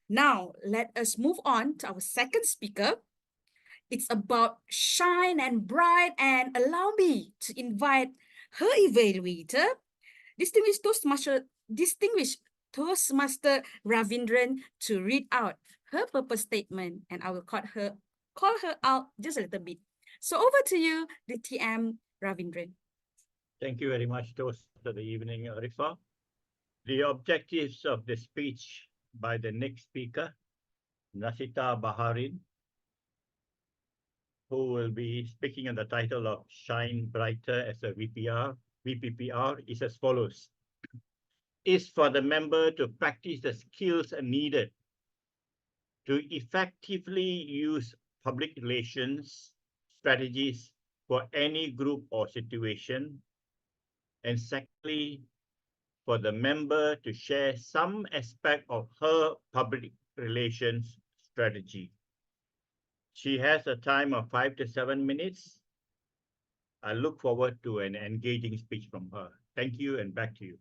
Now, let us move on to our second speaker. It's about shine and bright, and allow me to invite her evaluator, distinguished Toastmaster Ravindran, to read out her purpose statement, and I will call her out just a little bit. So over to you, the TM Ravindran. Thank you very much, Toast of the evening, Arifah. The objectives of the speech by the next speaker, NASHITAH Baharin, who will be speaking on the title of Shine Brighter as a VPPR, is as follows. Is for the member to practice the skills needed to effectively use public relations strategies for any group or situation. And secondly, for the member to share some aspect of her public relations strategy. She has a time of 5 to 7 minutes. I look forward to an engaging speech from her. Thank you, and back to you.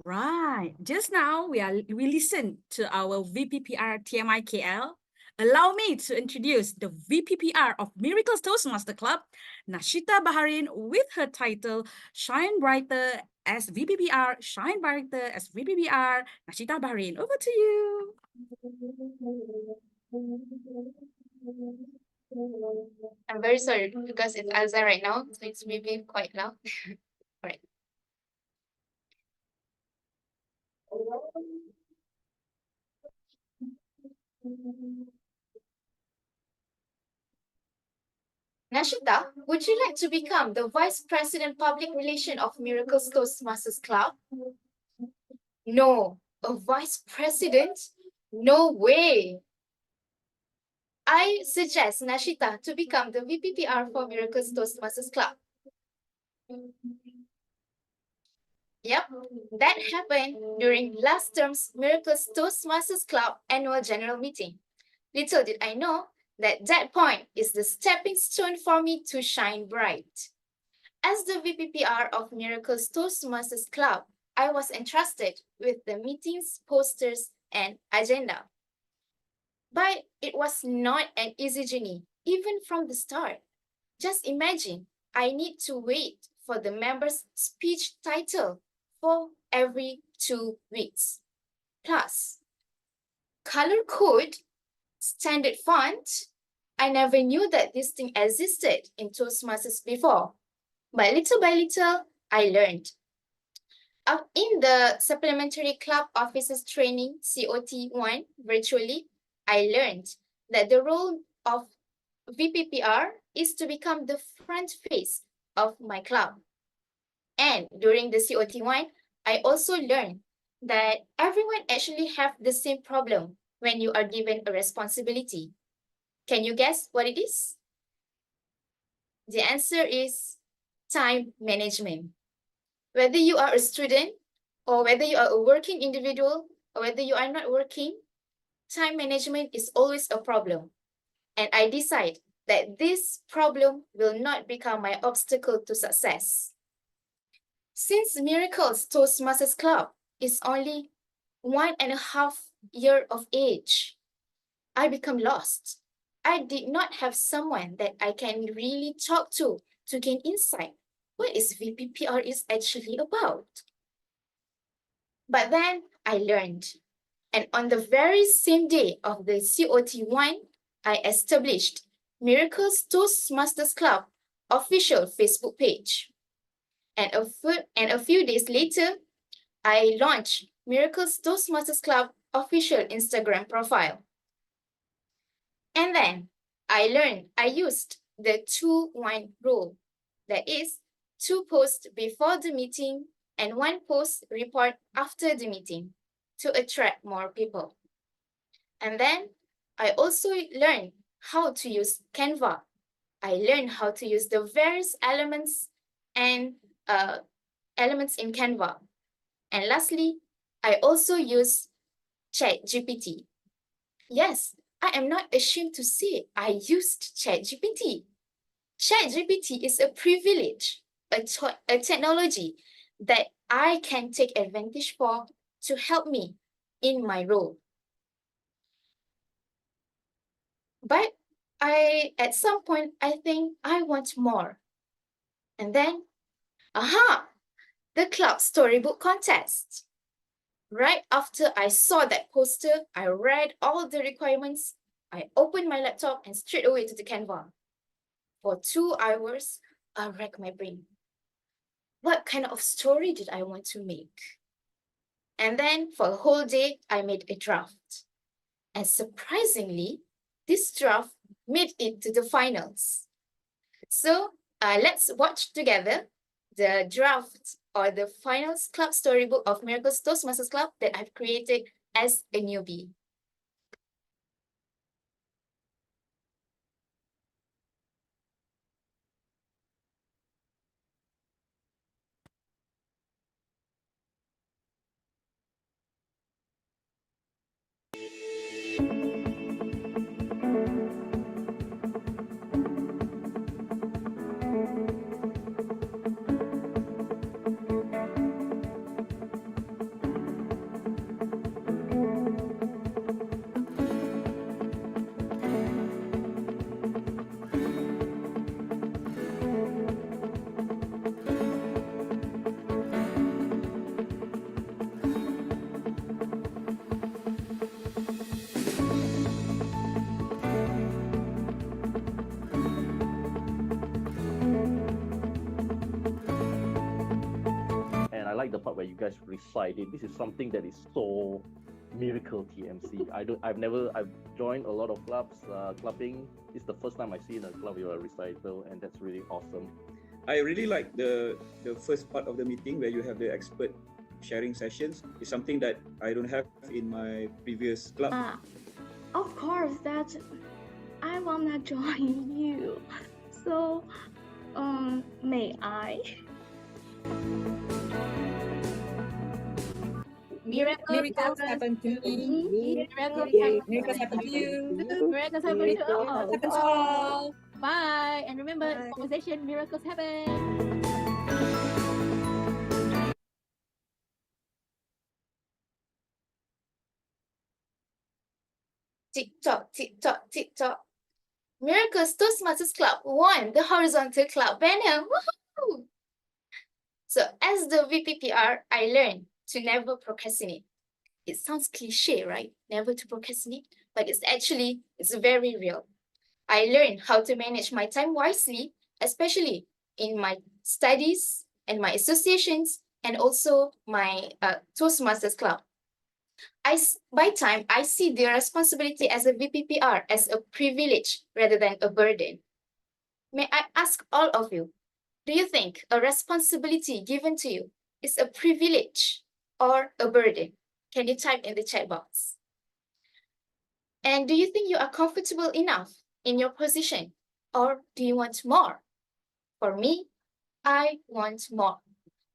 Right. Just now, we listened to our VPPR TMI KL. Allow me to introduce the VPPR of Miracles Toastmaster Club, NASHITAH Baharin, with her title Shine Brighter as VPPR, Shine Brighter as VPPR, NASHITAH Baharin. Over to you. I'm very sorry because it's Azhar right now, so it's maybe quite loud. All right. Nashita, would you like to become the Vice President Public Relation of Miracles Toastmasters Club? No, a Vice President? No way. I suggest Nashita to become the VPPR for Miracles Toastmasters Club. Yep, that happened during last term's Miracles Toastmasters Club annual general meeting. Little did I know that that point is the stepping stone for me to shine bright. As the VPPR of Miracles Toastmasters Club, I was entrusted with the meetings, posters, and agenda. But it was not an easy journey, even from the start. Just imagine, I need to wait for the member's speech title for every 2 weeks. Plus, color code, standard font, I never knew that this thing existed in Toastmasters before. But little by little, I learned. In the Supplementary Club Officers Training, COT1, virtually, I learned that the role of VPPR is to become the front face of my club. And during the COT1, I also learned that everyone actually have the same problem when you are given a responsibility. Can you guess what it is? The answer is time management. Whether you are a student or whether you are a working individual or whether you are not working, time management is always a problem. And I decide that this problem will not become my obstacle to success. Since Miracles Toastmasters Club is only 1.5 years of age, I become lost. I did not have someone that I can really talk to gain insight. What is VPPR is actually about? But then I learned. And on the very same day of the COT1, I established Miracles Toastmasters Club official Facebook page. And a few days later, I launched Miracles Toastmasters Club official Instagram profile. And then I used the 2-1 rule. That is, 2 posts before the meeting and 1 post report after the meeting to attract more people. And then I also learned how to use Canva. I learned how to use the various elements and elements in Canva. And lastly, I also use ChatGPT. Yes, I am not ashamed to say I used ChatGPT. ChatGPT is a privilege, a technology that I can take advantage for to help me in my role. But at some point, I think I want more. And then, aha, the club storybook contest. Right after I saw that poster, I read all the requirements. I opened my laptop and straight away to the Canva. For 2 hours, I racked my brain. What kind of story did I want to make? And then for a whole day, I made a draft. And surprisingly, this draft made it to the finals. So let's watch together the draft or the finals club storybook of Miracles Toastmasters Club that I've created as a newbie. And I like the part where you guys recite it. This is something that is so miracle TMC. I've joined a lot of clubs, clubbing. It's the first time I see in a club with a recital, and that's really awesome. I really like the first part of the meeting where you have the expert sharing sessions. It's something that I don't have in my previous club. Of course, that I wanna join you. So, may I? Miracles happen to me. Miracles happen to you. Miracles happen to all. Happen to all. Bye. And remember, Bye. conversation, miracles happen. Tick-tock, tick-tock, tick-tock. Miracles Toastmasters Club won the horizontal club banner. Woohoo! So as the VPPR, I learned to never procrastinate. It sounds cliche, right? Never to procrastinate, but it's very real. I learned how to manage my time wisely, especially in my studies and my associations, and also my Toastmasters Club. By time, I see the responsibility as a VPPR as a privilege rather than a burden. May I ask all of you, do you think a responsibility given to you is a privilege or a burden? Can you type in the chat box? And do you think you are comfortable enough in your position, or do you want more? For me, I want more.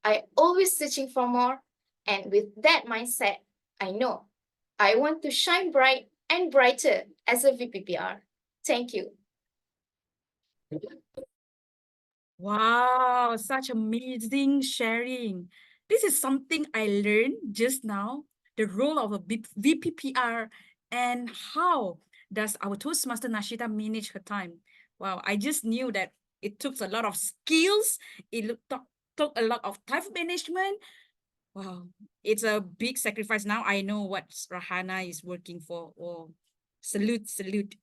I always searching for more, and with that mindset, I know I want to shine bright and brighter as a VPPR. Thank you. Wow, such amazing sharing. This is something I learned just now, the role of a VPPR and how does our Toastmaster Nashita manage her time. Wow, I just knew that it took a lot of skills. It took a lot of time management. Wow, it's a big sacrifice. Now I know what Rahana is working for. Oh, salute, salute.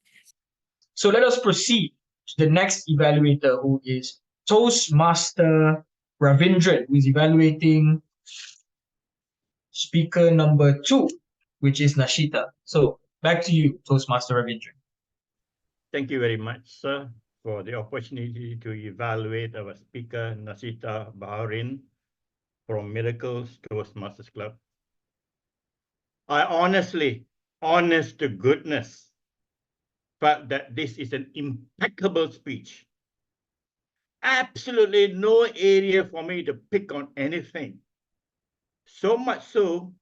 So let us proceed to the next evaluator, who is Toastmaster Ravindran, who is evaluating speaker number 2, which is Nashita. So back to you, Toastmaster Ravindran. Thank you very much, sir, for the opportunity to evaluate our speaker, NASHITAH Baharin, from Miracles Toastmasters Club. I honestly, honest to goodness, felt that this is an impeccable speech. Absolutely no area for me to pick on anything. So much so,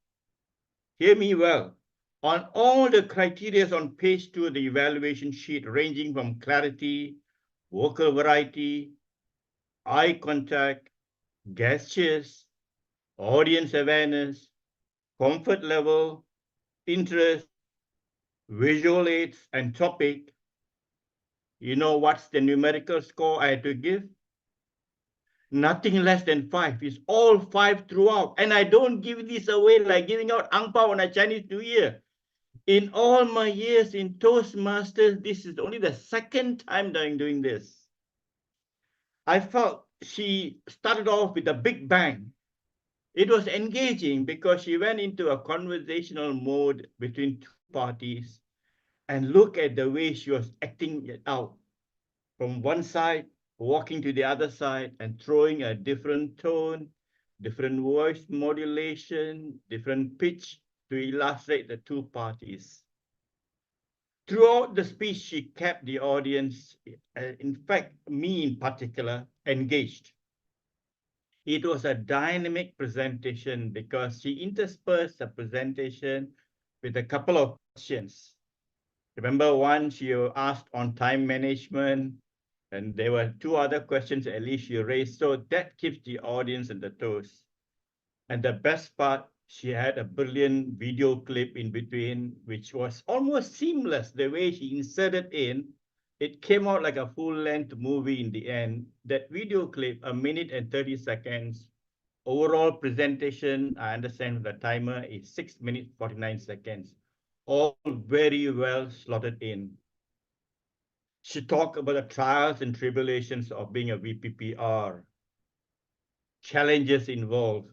hear me well, on all the criteria on page 2 of the evaluation sheet, ranging from clarity, vocal variety, eye contact, gestures, audience awareness, comfort level, interest, visual aids, and topic. You know what's the numerical score I had to give? Nothing less than 5. It's all 5 throughout. And I don't give this away like giving out ang pao on a Chinese New Year. In all my years in Toastmasters, this is only the second time that I'm doing this. I felt she started off with a big bang. It was engaging because she went into a conversational mode between two parties, and look at the way she was acting it out. From one side, walking to the other side and throwing a different tone, different voice modulation, different pitch to illustrate the two parties. Throughout the speech, she kept the audience, in fact, me in particular, engaged. It was a dynamic presentation because she interspersed the presentation with a couple of questions. Remember one she asked on time management, and there were 2 other questions at least she raised. So that keeps the audience on the toes. And the best part, she had a brilliant video clip in between, which was almost seamless. The way she inserted in, it came out like a full-length movie in the end. That video clip, 1 minute and 30 seconds. Overall presentation, I understand the timer is 6 minutes, 49 seconds. All very well slotted in. She talked about the trials and tribulations of being a VPPR, challenges involved.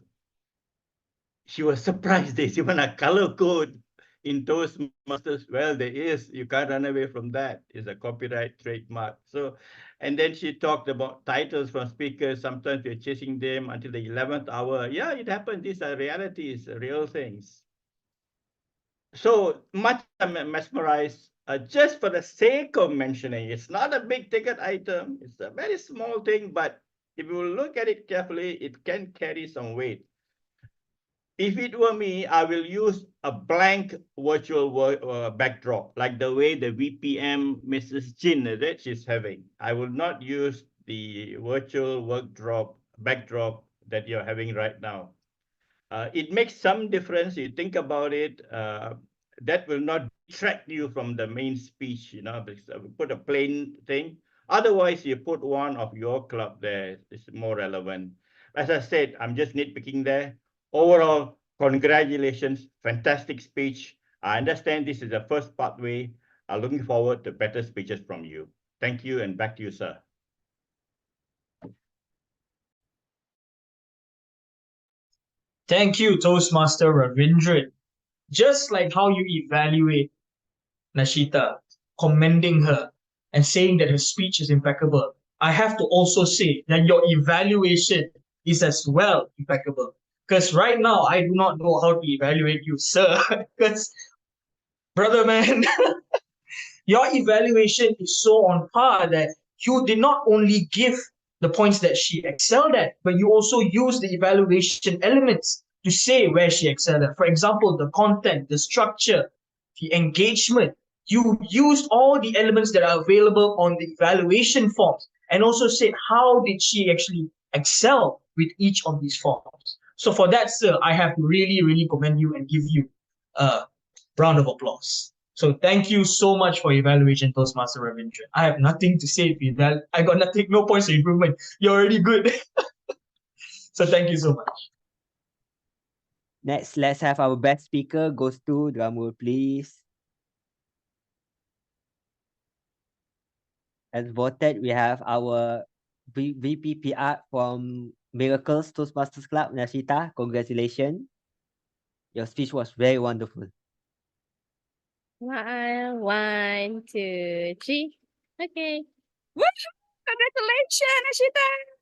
She was surprised there's even a color code in Toastmasters. Well, there is. You can't run away from that. It's a copyright trademark. So, and then she talked about titles from speakers. Sometimes we're chasing them until the 11th hour. Yeah, it happens. These are realities, real things. So much I'm mesmerized just for the sake of mentioning. It's not a big ticket item. It's a very small thing, but if you look at it carefully, it can carry some weight. If it were me, I will use a blank virtual backdrop, like the way the VPM Mrs. Jin that she's having. I will not use the virtual backdrop that you're having right now. It makes some difference. You think about it, that will not distract you from the main speech, you know, because we put a plain thing. Otherwise, you put one of your club there, it's more relevant. As I said, I'm just nitpicking there. Overall, congratulations, fantastic speech. I understand this is the first pathway. I'm looking forward to better speeches from you. Thank you, and back to you, sir. Thank you, Toastmaster Ravindran. Just like how you evaluate Nashitah, commending her and saying that her speech is impeccable, I have to also say that your evaluation is as well impeccable. Because right now, I do not know how to evaluate you, sir. Because, brother man, your evaluation is so on par that you did not only give the points that she excelled at, but you also use the evaluation elements to say where she excelled at. For example, the content, the structure, the engagement. You used all the elements that are available on the evaluation forms and also said how did she actually excel with each of these forms. So for that, sir, I have to really, really commend you and give you a round of applause. So thank you so much for evaluation, Toastmaster Ravindran. I have nothing to say for you. I got nothing, no points of improvement. You're already good. So thank you so much. Next, let's have our best speaker goes to drum roll, please. As voted, we have our VPPR from Miracles Toastmasters Club, Nashitah. Congratulations. Your speech was very wonderful. 1, 2, 3. Okay. Woohoo! Congratulations, Nashitah!